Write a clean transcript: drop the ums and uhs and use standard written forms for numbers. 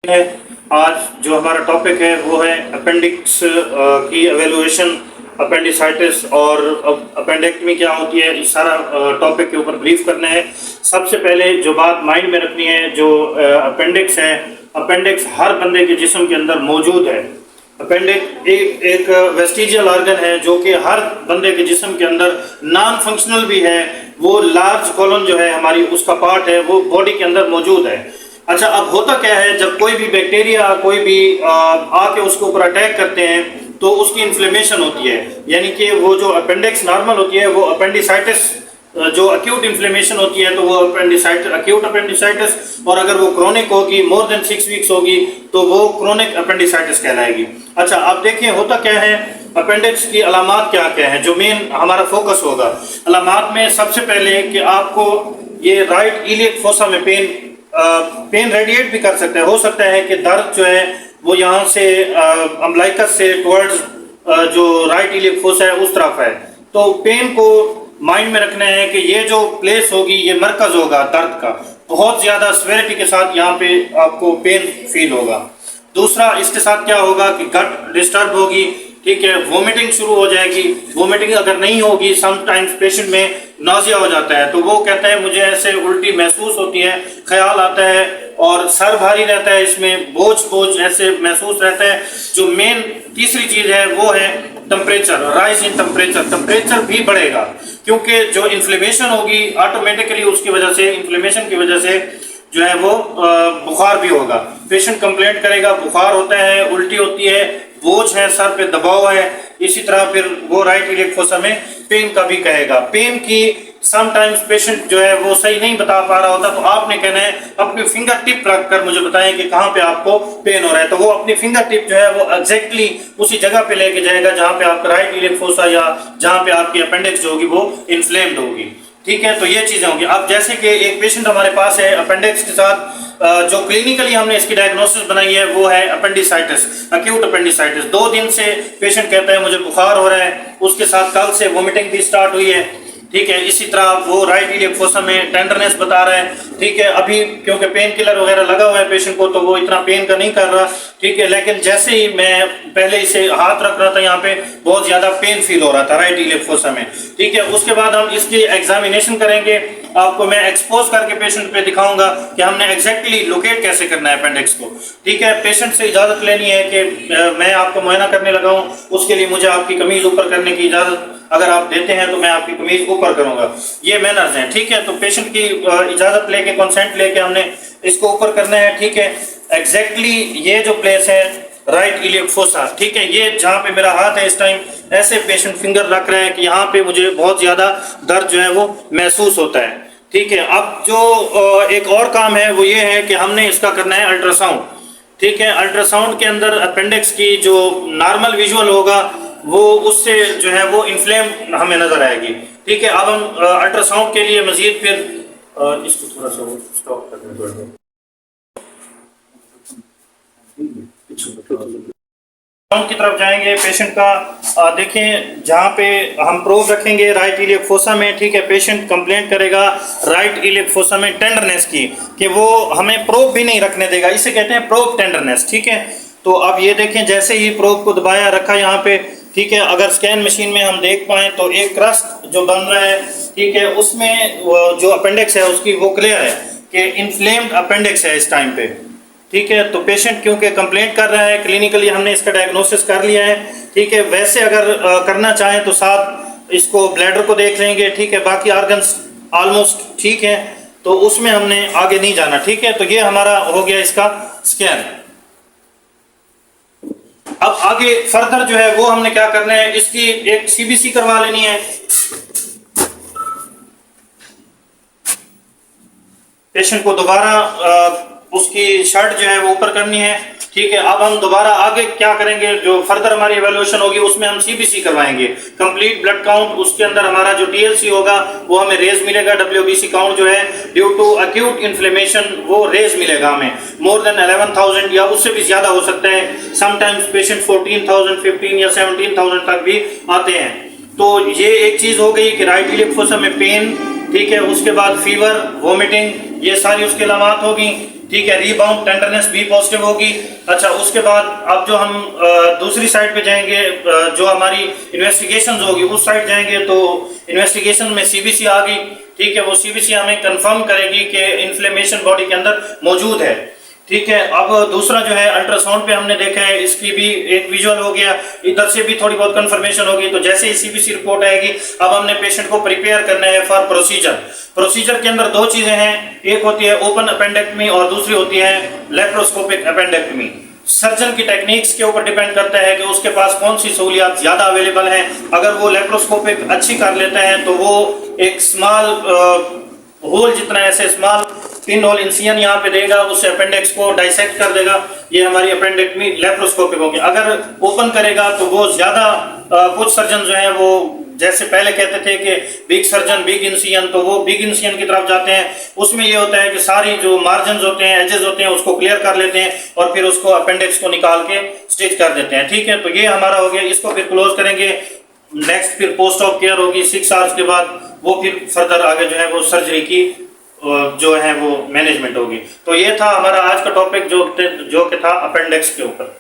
है। आज जो हमारा टॉपिक है वो है अपेंडिक्स की एवेलुएशन, अपेंडिसाइटिस और अपेंडेक्टमी क्या होती है, इस सारा टॉपिक के ऊपर ब्रीफ करना है। सबसे पहले जो बात माइंड में रखनी है, जो अपेंडिक्स है, अपेंडिक्स हर बंदे के जिस्म के अंदर मौजूद है। अपेंडिक्स एक वेस्टिजियल ऑर्गन है जो कि हर बंदे के जिस्म के अंदर नॉन फंक्शनल भी है। वो लार्ज कॉलन जो है हमारी उसका पार्ट है, वो बॉडी के अंदर मौजूद है। अच्छा, अब होता क्या है, जब कोई भी बैक्टीरिया कोई भी आके उसके ऊपर अटैक करते हैं तो उसकी इन्फ्लेमेशन होती है, यानी कि वो जो अपेंडिक्स नॉर्मल होती है वो अपेंडिसाइटिस, जो अक्यूट इन्फ्लेमेशन होती है तो वो अक्यूट अपेंडिसाइटिस, और अगर वो क्रोनिक होगी, मोर देन 6 वीक्स होगी, तो वो क्रोनिक अपेंडिसाइटिस कहलाएगी। अच्छा, अब देखिए होता क्या है, अपेंडिक्स की अलामात क्या क्या है, जो मेन हमारा फोकस होगा। अलामात में सबसे पहले कि आपको ये राइट इलियक फोसा में पेन रेडिएट भी कर सकता है। हो सकता है कि दर्द जो है वो यहाँ से अम्बलाइकस से टुवर्ड्स जो राइट इलियक फोसा है उस तरफ है। तो पेन को माइंड में रखना है कि ये जो प्लेस होगी ये मरकज होगा दर्द का, बहुत ज़्यादा सिवियरिटी के साथ यहाँ पे आपको पेन फील होगा। दूसरा, इसके साथ क्या होगा कि गट डिस्टर्ब होगी, ठीक है, वोमिटिंग शुरू हो जाएगी। वोमिटिंग अगर नहीं होगी, समटाइम्स पेशेंट में नाजिया हो जाता है, तो वो कहता है मुझे ऐसे उल्टी महसूस होती है, ख्याल आता है और सर भारी रहता है, इसमें बोझ ऐसे महसूस रहता है। जो मेन तीसरी चीज़ है वो है टेम्परेचर, राइज इन टेम्परेचर भी बढ़ेगा, क्योंकि जो इन्फ्लेमेशन होगी ऑटोमेटिकली उसकी वजह से, इन्फ्लेमेशन की वजह से जो है वो बुखार भी होगा। पेशेंट कंप्लेंट करेगा बुखार होता है, उल्टी होती है, बोझ है, सर पे दबाव है। इसी तरह फिर वो राइट इलियक फोसा में पेन का भी कहेगा। पेन की समटाइम्स पेशेंट जो है वो सही नहीं बता पा रहा होता, तो आपने कहना है अपनी फिंगर टिप रख कर मुझे बताएं कि कहाँ पे आपको पेन हो रहा है। तो वो अपनी फिंगर टिप जो है वो एग्जैक्टली उसी जगह पे लेके जाएगा जहाँ पे आपका राइट इलियक फोसा या जहाँ पे आपकी अपेंडिक्स जो होगी वो इन्फ्लेम्ड होगी, ठीक है। तो ये चीज़ें होंगी। अब जैसे कि एक पेशेंट हमारे पास है अपेंडिक्स के साथ, जो क्लिनिकली हमने इसकी डायग्नोसिस बनाई है वो है अपेंडिसाइटिस, अक्यूट अपेंडिसाइटिस। 2 दिन से पेशेंट कहता है मुझे बुखार हो रहा है, उसके साथ कल से वोमिटिंग भी स्टार्ट हुई है, ठीक है। इसी तरह वो राइट इलियक फोसा में टेंडरनेस बता रहा है, ठीक है। अभी क्योंकि पेन किलर वगैरह लगा हुआ है पेशेंट को, तो वो इतना पेन का नहीं कर रहा, ठीक है। लेकिन जैसे ही मैं पहले इसे हाथ रख रहा था यहाँ पे, बहुत ज़्यादा पेन फील हो रहा था राइट इलियक फोसा में, ठीक है। उसके बाद हम इसकी एग्जामिनेशन करेंगे, आपको मैं एक्सपोज करके पेशेंट पे दिखाऊंगा कि हमने एग्जैक्टली लोकेट कैसे करना है अपेंडिक्स को, ठीक है। पेशेंट से इजाज़त लेनी है कि मैं आपको मुआयना करने लगा हूँ, उसके लिए मुझे आपकी कमीज़ ऊपर करने की इजाज़त अगर आप देते हैं तो मैं आपकी कमीज ऊपर करूंगा, ये मैनर्स हैं, ठीक है। तो पेशेंट की इजाजत लेके, कंसेंट लेके हमने इसको ऊपर करना है, ठीक है। एग्जैक्टली ये जो प्लेस है राइट इलियक फोसा, ठीक है, ये जहाँ पे मेरा हाथ है इस टाइम, ऐसे पेशेंट फिंगर रख रहे हैं कि यहाँ पे मुझे बहुत ज्यादा दर्द जो है वो महसूस होता है, ठीक है। अब जो एक और काम है वो ये है कि हमने इसका करना है अल्ट्रासाउंड, ठीक है। अल्ट्रासाउंड के अंदर अपेंडिक्स की जो नॉर्मल विजुअल होगा वो उससे जो है वो इन्फ्लेम हमें नजर आएगी, ठीक है। अब हम अल्ट्रासाउंड के लिए मजीद फिर इसको थोड़ा सा स्टॉप कर दें, की तरफ जाएंगे। पेशेंट का देखें, जहाँ पे हम प्रोब रखेंगे राइट इलियक फोसा में, ठीक है। पेशेंट कंप्लेंट करेगा राइट इलियक फोसा में टेंडरनेस की, कि वो हमें प्रोब भी नहीं रखने देगा, इसे कहते हैं प्रोब टेंडरनेस, ठीक है। तो अब ये देखें, जैसे ही प्रोब को दबाया रखा यहाँ पे, ठीक है, अगर स्कैन मशीन में हम देख पाएँ तो एक क्रस्ट जो बन रहा है, ठीक है, उसमें जो अपेंडिक्स है उसकी वो क्लियर है कि इन्फ्लेम्ड अपेंडिक्स है इस टाइम पे, ठीक है। तो पेशेंट क्योंकि कंप्लेंट कर रहा है, क्लिनिकली हमने इसका डायग्नोसिस कर लिया है, ठीक है। वैसे अगर करना चाहें तो साथ इसको ब्लैडर को देख लेंगे, ठीक है। बाकी ऑर्गन्स ऑलमोस्ट ठीक है, तो उसमें हमने आगे नहीं जाना, ठीक है। तो ये हमारा हो गया इसका स्कैन। अब आगे फर्दर जो है वो हमने क्या करना है, इसकी एक सीबीसी करवा लेनी है। पेशेंट को दोबारा उसकी शर्ट जो है वो ऊपर करनी है, ठीक है। अब हम दोबारा आगे क्या करेंगे, जो फर्दर हमारी एवेल्युएशन होगी उसमें हम सीबीसी करवाएंगे, कंप्लीट ब्लड काउंट। उसके अंदर हमारा जो टीएलसी होगा वो हमें रेज मिलेगा, डब्ल्यूबीसी काउंट जो है ड्यू टू अक्यूट इन्फ्लेमेशन वो रेज मिलेगा हमें, मोर देन 11,000 या उससे भी ज्यादा हो सकता है। समटाइम्स पेशेंट 14,000, 15 या 17,000 तक भी आते हैं। तो ये एक चीज हो गई कि राइट इलियक फोसा में पेन, ठीक है। उसके बाद फीवर, वोमिटिंग, ये सारी उसकी अलामात होगी। ठीक है, रीबाउंड टेंडरनेस भी पॉजिटिव होगी। अच्छा, उसके बाद अब जो हम दूसरी साइड पे जाएंगे, जो हमारी इन्वेस्टिगेशंस होगी उस साइड जाएंगे, तो इन्वेस्टिगेशन में सीबीसी आ गई। ठीक है, वो सीबीसी हमें कंफर्म करेगी कि इन्फ्लेमेशन बॉडी के अंदर मौजूद है। ठीक है, अब दूसरा जो है अल्ट्रासाउंड पे हमने देखा है, इसकी भी एक विजुअल हो गया, इधर से भी थोड़ी बहुत कंफर्मेशन होगी। तो जैसे ही सीबीसी रिपोर्ट आएगी, अब हमने पेशेंट को प्रिपेयर करना है फॉर प्रोसीजर। प्रोसीजर के अंदर दो चीजें हैं, एक होती है ओपन अपेंडेक्टमी और दूसरी होती है लेप्रोस्कोपिक अपेंडेक्टमी। सर्जन की टेक्निक्स के ऊपर डिपेंड करता है कि उसके पास कौन सी सहूलियात ज्यादा अवेलेबल हैं। अगर वो लेप्रोस्कोपिक अच्छी कर लेता है तो वो एक स्मॉल होल जितना ऐसे स्मॉल पिन होल इंसिजन यहाँ पे देगा, उससे अपेंडिक्स को डाइसेक्ट कर देगा। ये हमारी अपेंडेक्टमी लेप्रोस्कोपिक होगी। अगर ओपन करेगा तो वो ज्यादा कुछ सर्जन जो हैं वो जैसे पहले कहते थे कि बिग सर्जन बिग इंसिजन, तो वो बिग इंसिजन की तरफ जाते हैं। उसमें ये होता है कि सारी जो मार्जिन होते हैं, एजेस होते हैं, उसको क्लियर कर लेते हैं और फिर उसको अपेंडिक्स को निकाल के स्टिच कर देते हैं। ठीक है, तो ये हमारा हो गया। इसको फिर क्लोज करेंगे। नेक्स्ट फिर पोस्ट ऑफ केयर होगी 6 आवर्स के बाद, वो फिर फर्दर आगे जो है वो सर्जरी की जो है वो मैनेजमेंट होगी। तो ये था हमारा आज का टॉपिक जो कि था अपेंडिक्स के ऊपर।